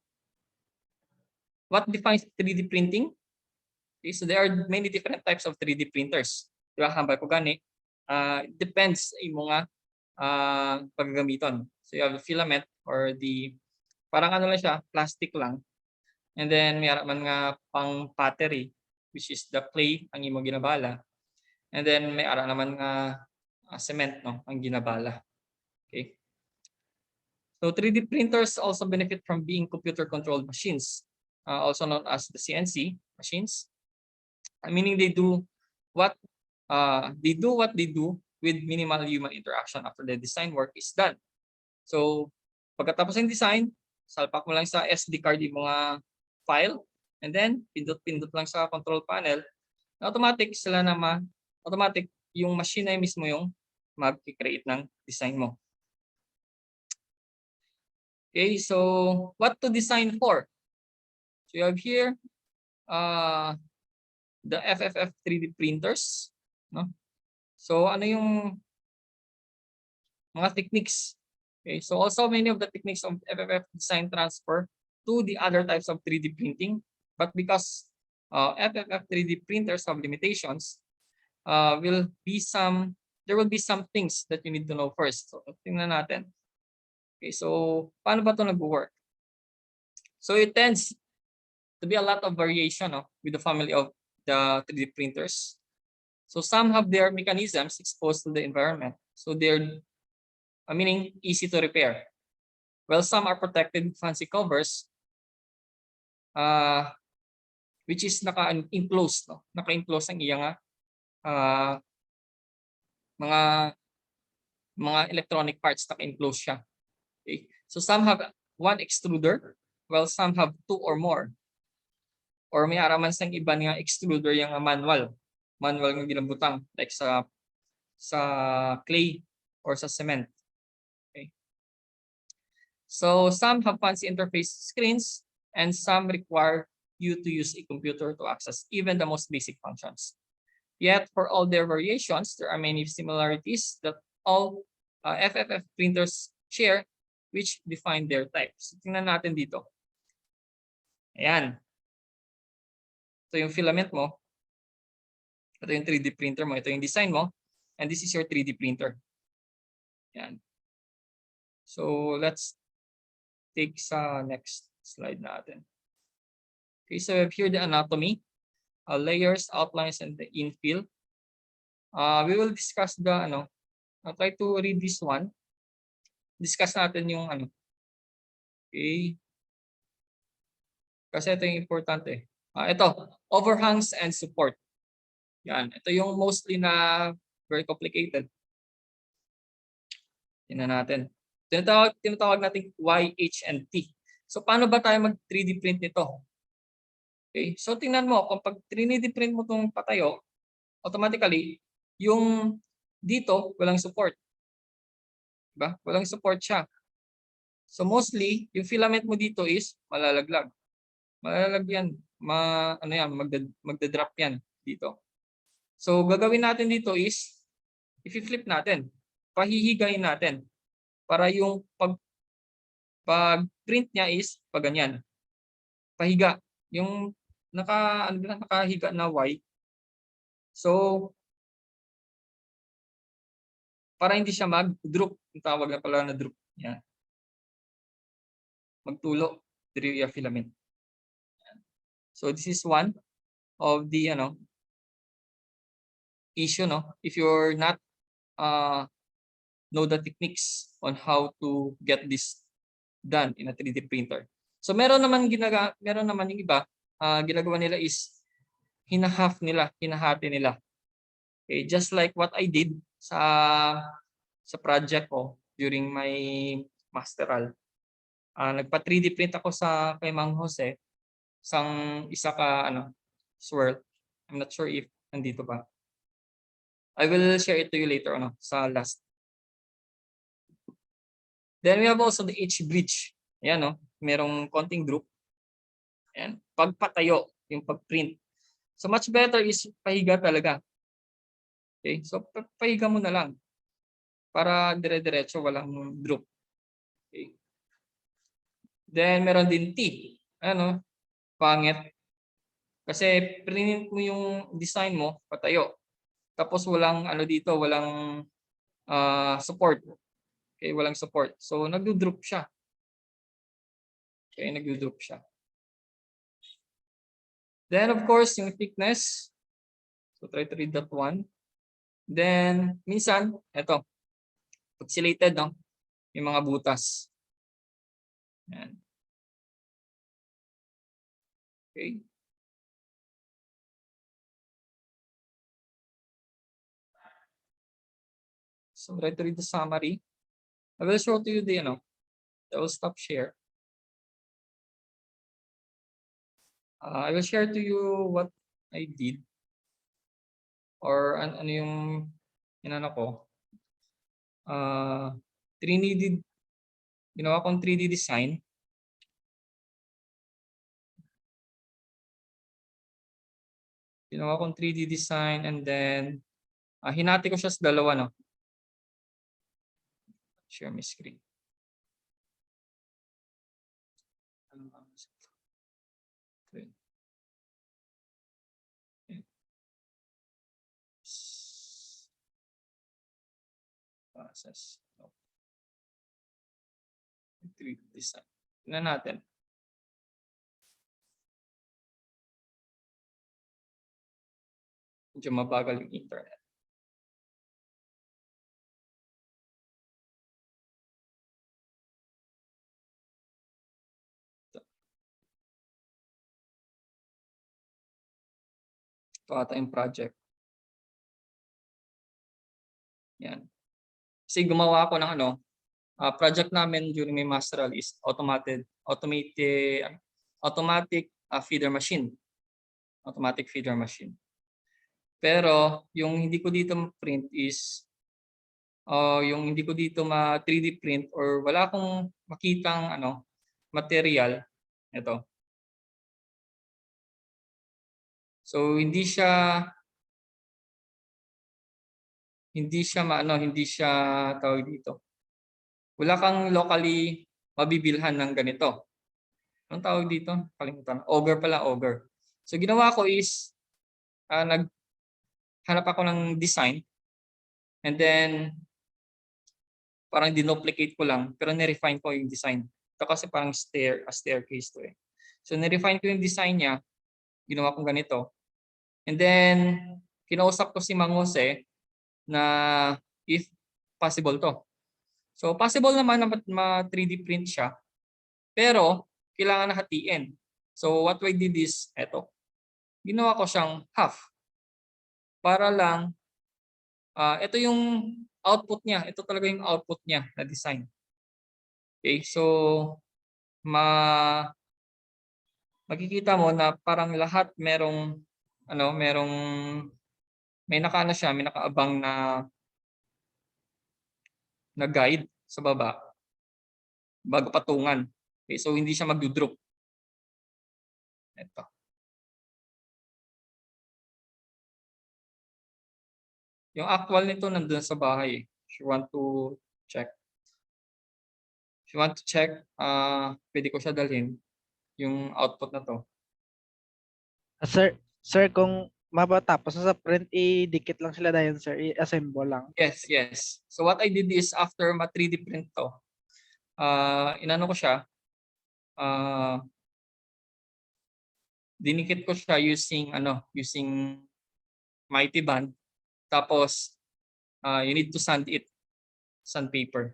what defines 3D printing? Okay, so there are many different types of 3D printers. Diba, hambal ko gani. It depends sa imo nga paggagamiton. So you have the filament or parang ano lang siya, plastic lang. And then may man nga pang pottery, which is the clay ang imo ginabala. And then may ara naman nga cement, no, ang ginabala. Okay. So 3D printers also benefit from being computer-controlled machines, also known as the CNC machines. Meaning they do what they do with minimal human interaction after the design work is done. So pagkatapos ng design, salpak mo lang sa SD card yung mga file, and then pindot-pindot lang sa control panel, automatic yung machine na mismo yung mag-create ng design mo. Okay, so what to design for? So you have here the FFF 3D printers, no? So ano yung mga techniques? Okay, so also many of the techniques of FFF design transfer to the other types of 3D printing, but because FFF 3D printers have limitations, there will be some things that you need to know first. So tingnan natin. Okay, so paano ba ito nag-work? So it tends to be a lot of variation, no, with the family of the 3D printers. So some have their mechanisms exposed to the environment. So they're meaning easy to repair. Well, some are protected with fancy covers, which is naka-enclosed, no? Naka-enclose ang iyang mga electronic parts, naka-enclose siya. Okay. So some have one extruder, while some have two or more. Or may araman sang iba nga extruder yung manual nga ginabutang like sa clay or sa cement. Okay. So some have fancy interface screens and some require you to use a computer to access even the most basic functions. Yet for all their variations, there are many similarities that all FFF printers share, which define their types. So, tingnan natin dito. Ayan. Ito yung filament mo. Ito yung 3D printer mo. Ito yung design mo. And this is your 3D printer. Yan. So let's take sa next slide natin. Okay, so we have here the anatomy, layers, outlines, and the infill. We will discuss the I'll try to read this one. Discuss natin yung Okay. Kasi ito yung importante. Ito, overhangs and support. Yan, ito yung mostly na very complicated. Tingnan natin. Tinatawag natin Y, H, and T. So paano ba tayo mag 3D print nito? Okay, so tingnan mo, kung pag 3D print mo itong patayo, automatically, yung dito, walang support. Diba? Walang support siya. So mostly, yung filament mo dito is malalaglag. Malalag yan. Magda-drop yan dito. So gagawin natin dito is, i-flip natin. Pahihigayin natin. Para yung pag-print niya is pag ganyan. Pahiga. Yung nakahiga na Y. So, para hindi siya mag-droop. Yung tawag na pala na droop. Yan. Magtulo. Through your filament. So, this is one of the issue, no? If you're not know the techniques on how to get this done in a 3D printer. So, meron naman yung iba, ginagawa nila is hinahati nila. Okay, just like what I did sa project ko during my masteral. Nagpa 3D print ako kay Mang Jose, isa ka swirl. I'm not sure if nandito ba. I will share it to you later sa last. Then we have also the H bridge. Ayan, merong konting group. Ayan, pagpatayo, yung pag-print. So much better is pahiga talaga. Okay, so pahiga mo na lang para dire-diretso walang group. Okay. Then meron din T. Pangit. Kasi print mo yung design mo, patayo. Tapos walang dito, walang support. Okay, walang support. So nagdo-drop siya. Okay, nagdo-drop siya. Then of course, yung thickness. So try to read that one. Then minsan, ito, pixelated, no? Yung mga butas. Yan. Okay. So try to read the summary. I will show to you the, I will stop share. I will share to you what I did. Or ano yung ko. 3D, ginawa kong 3D design. Ginawa kong 3D design and then hinati ko siya sa dalawa, no? Share my screen. Okay. Process. 3D design. Tingnan natin. Medyo mabagal yung internet. Ito ata yung project. Yan. Kasi gumawa ako ng project namin during my masteral is automatic feeder machine. Automatic feeder machine. Pero yung hindi ko dito print is yung hindi ko dito 3D print or wala akong makitang material ito. So hindi siya tawag dito. Wala kang locally mabibilhan ng ganito. Anong tawag dito? Kalimutan. Ogre pala, Ogre. So ginawa ko is naghanap ako ng design. And then, parang dinuplicate ko lang, pero nirefine ko yung design. Ito kasi parang staircase to eh. So, nirefine ko yung design niya, ginawa kong ganito. And then, kinausap ko si Mang Jose na if possible to. So, possible naman na ma-3D print siya, pero kailangan na hatiin. So, what we did is, eto, ginawa ko siyang half. Para lang, ito yung output niya. Ito talaga yung output niya na design. Okay, so makikita mo na parang lahat merong may nakaano siya, may nakaabang na guide sa baba bago patungan. Okay, so hindi siya magdo-drop. Ito. Yung actual nito nandun sa bahay. If you want to check. If you want to check, pwede ko siya dalhin yung output na to. Sir, kung mapatapos sa print, idikit lang sila dahil sir, i-assemble lang. Yes. So what I did is after ma-3D print to, inano ko siya, dinikit ko siya using mighty band. Tapos you need to sandpaper.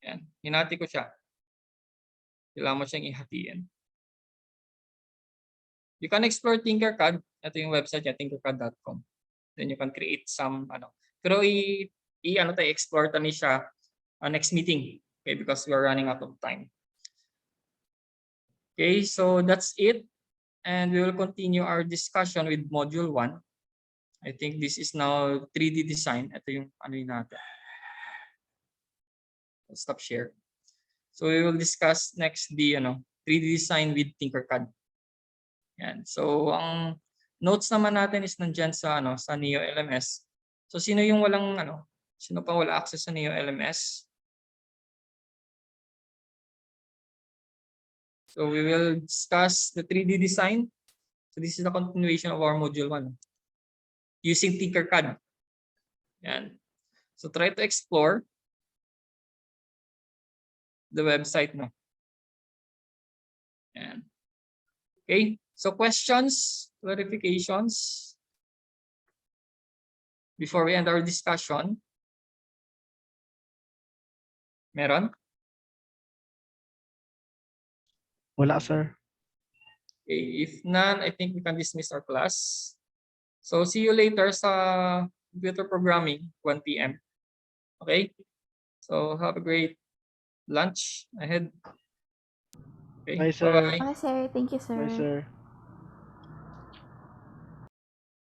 Yan. Hinati ko siya. Kailangan mo siyang ihatiin. You can explore Tinkercad. Ito yung website niya, tinkercad.com. Then you can create some Pero explore tani siya next meeting. Okay, because we are running out of time. Okay, so that's it. And we will continue our discussion with module 1. I think this is now 3D design. Ito yung natin. Let's stop share. So we will discuss next the 3D design with Tinkercad. Yan. So ang notes naman natin is nandiyan sa sa Neo LMS. So sino yung sino pa wala access sa Neo LMS? So we will discuss the 3D design. So this is the continuation of our module 1 using Tinkercad. Yan. So try to explore the website no. Yan. Okay? So questions, clarifications before we end our discussion? Meron? Wala, sir. Okay, if none, I think we can dismiss our class. So see you later sa computer programming, 1 p.m. Okay? So have a great lunch ahead. Okay, Bye, sir. bye-bye. Okay, sir. Thank you, sir. Bye, sir.